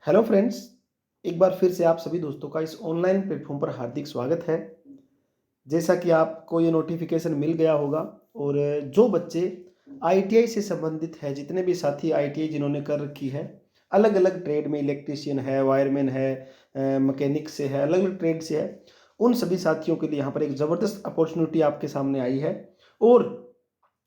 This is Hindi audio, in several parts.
हेलो फ्रेंड्स, एक बार फिर से आप सभी दोस्तों का इस ऑनलाइन प्लेटफॉर्म पर हार्दिक स्वागत है। जैसा कि आपको ये नोटिफिकेशन मिल गया होगा और जो बच्चे आईटीआई से संबंधित है, जितने भी साथी आईटीआई जिन्होंने कर रखी है, अलग अलग ट्रेड में इलेक्ट्रीशियन है, वायरमैन है, मैकेनिक से है, अलग अलग ट्रेड से है, उन सभी साथियों के लिए यहाँ पर एक ज़बरदस्त अपॉर्चुनिटी आपके सामने आई है। और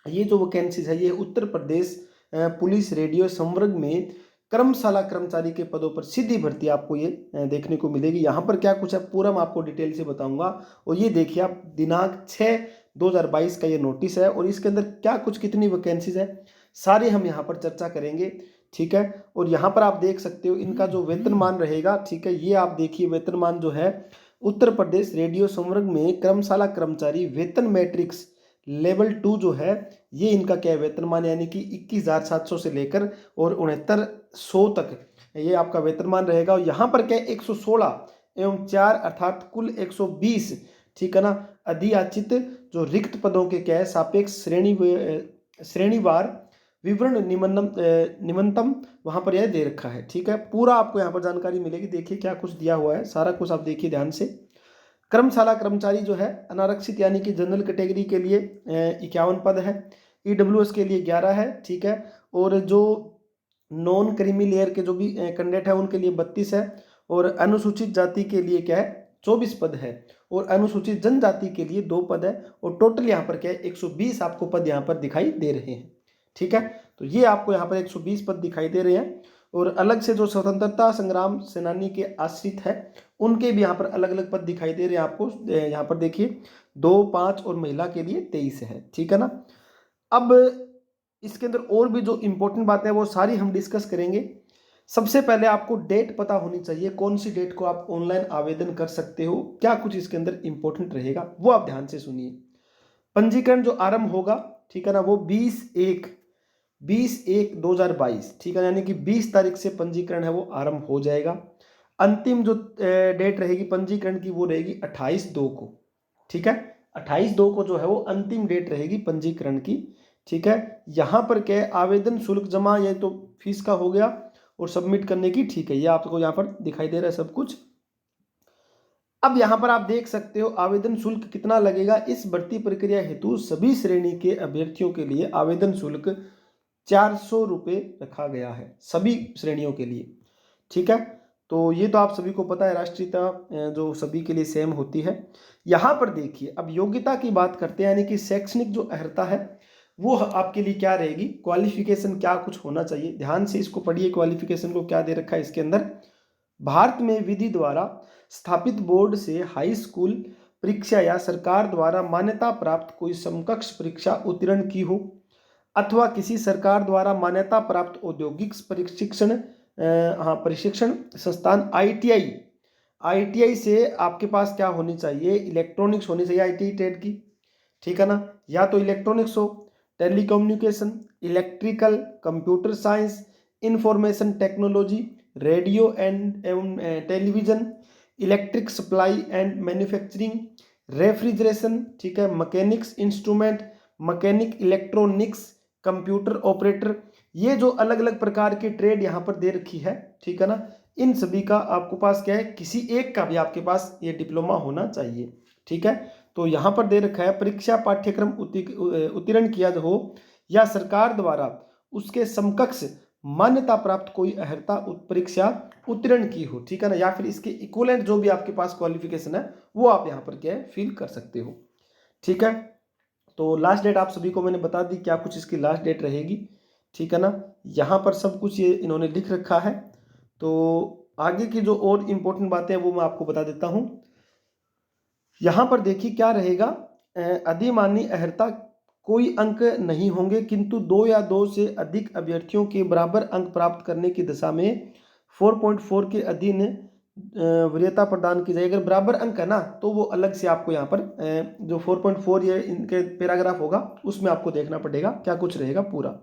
ये जो वैकेंसीज है ये उत्तर प्रदेश पुलिस रेडियो संवर्ग में कर्मशाला कर्मचारी के पदों पर सीधी भर्ती आपको ये देखने को मिलेगी। यहाँ पर क्या कुछ है पूरा मैं आपको डिटेल से बताऊंगा। और ये देखिए आप, दिनांक 6/2022 का ये नोटिस है और इसके अंदर क्या कुछ कितनी वैकेंसीज है सारे हम यहाँ पर चर्चा करेंगे। ठीक है, और यहाँ पर आप देख सकते हो इनका जो वेतनमान रहेगा। ठीक है, ये आप देखिए वेतनमान जो है उत्तर प्रदेश रेडियो संवर्ग में कर्मशाला कर्मचारी वेतन मैट्रिक्स लेवल 2 जो है, ये इनका क्या है वेतनमान, यानी कि 21,700 से लेकर और 6900 तक ये आपका वेतनमान रहेगा। और यहाँ पर क्या है 116 एवं 4 अर्थात कुल 120, ठीक है ना, अधियाचित जो रिक्त पदों के क्या है सापेक्ष श्रेणीवार विवरण निम्नतम वहां पर यह दे रखा है। ठीक है, पूरा आपको यहाँ पर जानकारी मिलेगी। देखिए क्या कुछ दिया हुआ है, सारा कुछ आप देखिए ध्यान से। कर्मशाला कर्मचारी जो है अनारक्षित यानी कि जनरल कैटेगरी के लिए 51 पद है, ईडब्ल्यूएस के लिए 11 है। ठीक है, और जो नॉन क्रीमी लेयर के जो भी कैंडिडेट है उनके लिए 32 है, और अनुसूचित जाति के लिए क्या है 24 पद है, और अनुसूचित जनजाति के लिए 2 पद है। और टोटल यहाँ पर क्या है 120 आपको पद यहाँ पर दिखाई दे रहे हैं। ठीक है, तो ये आपको यहाँ पर 120 पद दिखाई दे रहे हैं। और अलग से जो स्वतंत्रता संग्राम सेनानी के आश्रित है उनके भी यहाँ पर अलग अलग पद दिखाई दे रहे हैं आपको। यहाँ पर देखिए 2, 5 और महिला के लिए 23 है। ठीक है ना, अब इसके अंदर और भी जो इंपॉर्टेंट बातें हैं वो सारी हम डिस्कस करेंगे। सबसे पहले आपको डेट पता होनी चाहिए, कौन सी डेट को आप ऑनलाइन आवेदन कर सकते हो, क्या कुछ इसके अंदर इंपॉर्टेंट रहेगा वो आप ध्यान से सुनिए। पंजीकरण जो आरंभ होगा, ठीक है ना, वो 20/1/2022, ठीक है, यानी कि 20 तारीख से पंजीकरण है वो आरंभ हो जाएगा। अंतिम जो डेट रहेगी पंजीकरण की वो रहेगी 28/2 को। ठीक है, 28/2 को जो है वो अंतिम डेट रहेगी पंजीकरण की। ठीक है, यहाँ पर क्या है आवेदन शुल्क जमा, ये तो फीस का हो गया, और सबमिट करने की, ठीक है, ये आपको यहाँ पर दिखाई दे रहा है सब कुछ। अब यहाँ पर आप देख सकते हो आवेदन शुल्क कितना लगेगा। इस भर्ती प्रक्रिया हेतु सभी श्रेणी के अभ्यर्थियों के लिए आवेदन शुल्क 400 रुपये रखा गया है, सभी श्रेणियों के लिए। ठीक है, तो ये तो आप सभी को पता है, राष्ट्रीयता जो सभी के लिए सेम होती है। यहाँ पर देखिए अब योग्यता की बात करते हैं, यानी कि शैक्षणिक जो अर्हता है वो आपके लिए क्या रहेगी, क्वालिफिकेशन क्या कुछ होना चाहिए। ध्यान से इसको पढ़िए, क्वालिफिकेशन को क्या दे रखा है इसके अंदर। भारत में विधि द्वारा स्थापित बोर्ड से हाई स्कूल परीक्षा या सरकार द्वारा मान्यता प्राप्त कोई समकक्ष परीक्षा उत्तीर्ण की हो, अथवा किसी सरकार द्वारा मान्यता प्राप्त औद्योगिक प्रशिक्षण संस्थान आईटीआई, आईटीआई से आपके पास क्या होनी चाहिए, इलेक्ट्रॉनिक्स होनी चाहिए आईटीआई ट्रेड की। ठीक है ना, या तो इलेक्ट्रॉनिक्स हो, telecommunication, electrical, computer science, information technology, radio and एवं television, electric supply and manufacturing, refrigeration, ठीक है, mechanics instrument, mechanic electronics, computer operator, ये जो अलग अलग प्रकार की ट्रेड यहाँ पर दे रखी है। ठीक है ना, इन सभी का आपके पास क्या है, किसी एक का भी आपके पास ये डिप्लोमा होना चाहिए। ठीक है, तो यहाँ पर दे रखा है परीक्षा पाठ्यक्रम उत्तीर्ण किया हो या सरकार द्वारा उसके समकक्ष मान्यता प्राप्त कोई अर्हता परीक्षा उत्तीर्ण की हो। ठीक है ना, या फिर इसके इक्विवेलेंट जो भी आपके पास क्वालिफिकेशन है वो आप यहाँ पर क्या है फिल कर सकते हो। ठीक है, तो लास्ट डेट आप सभी को मैंने बता दी क्या कुछ इसकी लास्ट डेट रहेगी। ठीक है ना, यहाँ पर सब कुछ ये इन्होंने लिख रखा है। तो आगे की जो और इम्पोर्टेंट बातें हैं वो मैं आपको बता देता हूँ। यहाँ पर देखिए क्या रहेगा, अधिमानी अर्हता कोई अंक नहीं होंगे, किंतु 2 या 2 से अधिक अभ्यर्थियों के बराबर अंक प्राप्त करने की दिशा में 4.4 के अधीन वरीयता प्रदान की जाएगी। अगर बराबर अंक है ना तो वो अलग से आपको यहाँ पर जो 4.4 ये इनके पैराग्राफ होगा उसमें आपको देखना पड़ेगा क्या कुछ रहेगा पूरा।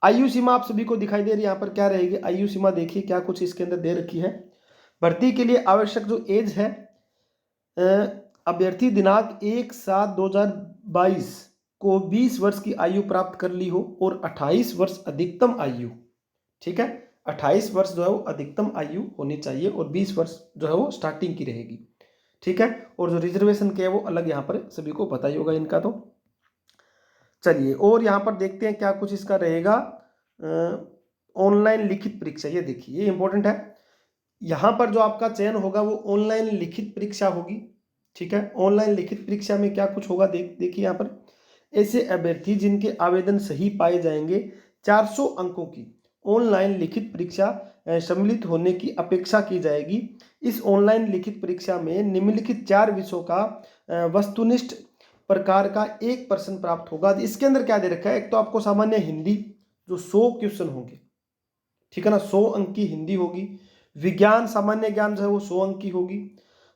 आयु सीमा आप सभी को दिखाई दे रही है, यहाँ पर क्या रहेगी आयु सीमा, देखिए क्या कुछ इसके अंदर दे रखी है। भर्ती के लिए आवश्यक जो एज है, अभ्यर्थी दिनांक 1/7/2022 को 20 वर्ष की आयु प्राप्त कर ली हो और 28 वर्ष अधिकतम आयु। ठीक है, 28 वर्ष जो है वो अधिकतम आयु होनी चाहिए और 20 वर्ष जो है वो स्टार्टिंग की रहेगी। ठीक है, और जो रिजर्वेशन के है वो अलग यहाँ पर सभी को पता ही होगा इनका। तो चलिए और यहाँ पर देखते हैं क्या कुछ इसका रहेगा। ऑनलाइन लिखित परीक्षा, ये देखिए ये इंपॉर्टेंट है। यहाँ पर जो आपका चयन होगा वो ऑनलाइन लिखित परीक्षा होगी। ठीक है, ऑनलाइन लिखित परीक्षा में क्या कुछ होगा देखिए यहाँ पर, ऐसे अभ्यर्थी जिनके आवेदन सही पाए जाएंगे 400 अंकों की ऑनलाइन लिखित परीक्षा सम्मिलित होने की अपेक्षा की जाएगी। इस ऑनलाइन लिखित परीक्षा में निम्नलिखित 4 विषयों का वस्तुनिष्ठ प्रकार का 1 प्रश्न प्राप्त होगा। इसके अंदर क्या दे रखा है, एक तो आपको सामान्य हिंदी जो 100 क्वेश्चन होंगे, ठीक है ना, 100 अंक की हिंदी होगी। विज्ञान सामान्य ज्ञान जो है वो 100 अंक की होगी।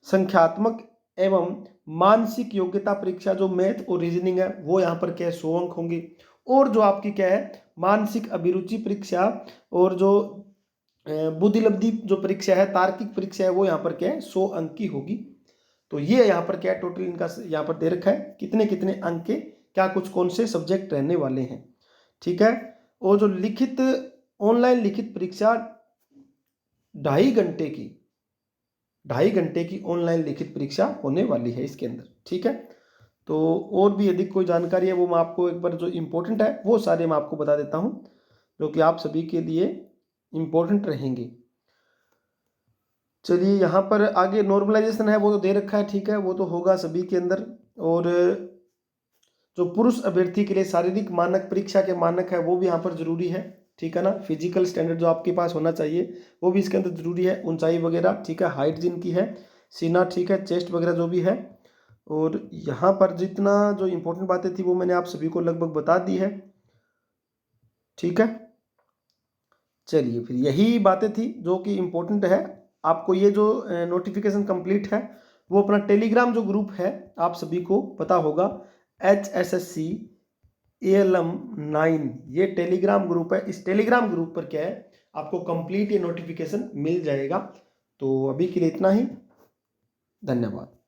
संख्यात्मक एवं मानसिक योग्यता परीक्षा जो मैथ और रीजनिंग है वो यहाँ पर क्या है 100 अंक होंगे। और जो आपकी क्या है मानसिक अभिरुचि परीक्षा और जो बुद्धिलब्धि जो परीक्षा है, तार्किक परीक्षा है, वो यहाँ पर क्या है 100 अंक की होगी। तो ये यहाँ पर क्या है टोटल इनका यहाँ पर दे रखा है कितने कितने अंक के क्या कुछ कौन से सब्जेक्ट रहने वाले हैं। ठीक है, और जो लिखित ऑनलाइन लिखित परीक्षा 2.5 घंटे की ऑनलाइन लिखित परीक्षा होने वाली है इसके अंदर। ठीक है, तो और भी यदि कोई जानकारी है वो मैं आपको एक बार जो इम्पोर्टेंट है वो सारे मैं आपको बता देता हूँ जो कि आप सभी के लिए इम्पोर्टेंट रहेंगे। चलिए यहाँ पर आगे नॉर्मलाइजेशन है वो तो दे रखा है, ठीक है, वो तो होगा सभी के अंदर। और जो पुरुष अभ्यर्थी के लिए शारीरिक मानक परीक्षा के मानक है वो भी यहाँ पर जरूरी है। ठीक है ना, फिजिकल स्टैंडर्ड जो आपके पास होना चाहिए वो भी इसके अंदर जरूरी है, ऊंचाई वगैरह, ठीक है, हाइट जिनकी है, सीना, ठीक है, चेस्ट वगैरह जो भी है। और यहाँ पर जितना जो इम्पोर्टेंट बातें थी वो मैंने आप सभी को लगभग बता दी है। ठीक है, चलिए फिर यही बातें थी जो कि इम्पोर्टेंट है। आपको ये जो नोटिफिकेशन कंप्लीट है वो अपना टेलीग्राम जो ग्रुप है आप सभी को पता होगा, HSSC ALM 9, ये टेलीग्राम ग्रुप है। इस टेलीग्राम ग्रुप पर क्या है आपको कंप्लीट ये नोटिफिकेशन मिल जाएगा। तो अभी के लिए इतना ही, धन्यवाद।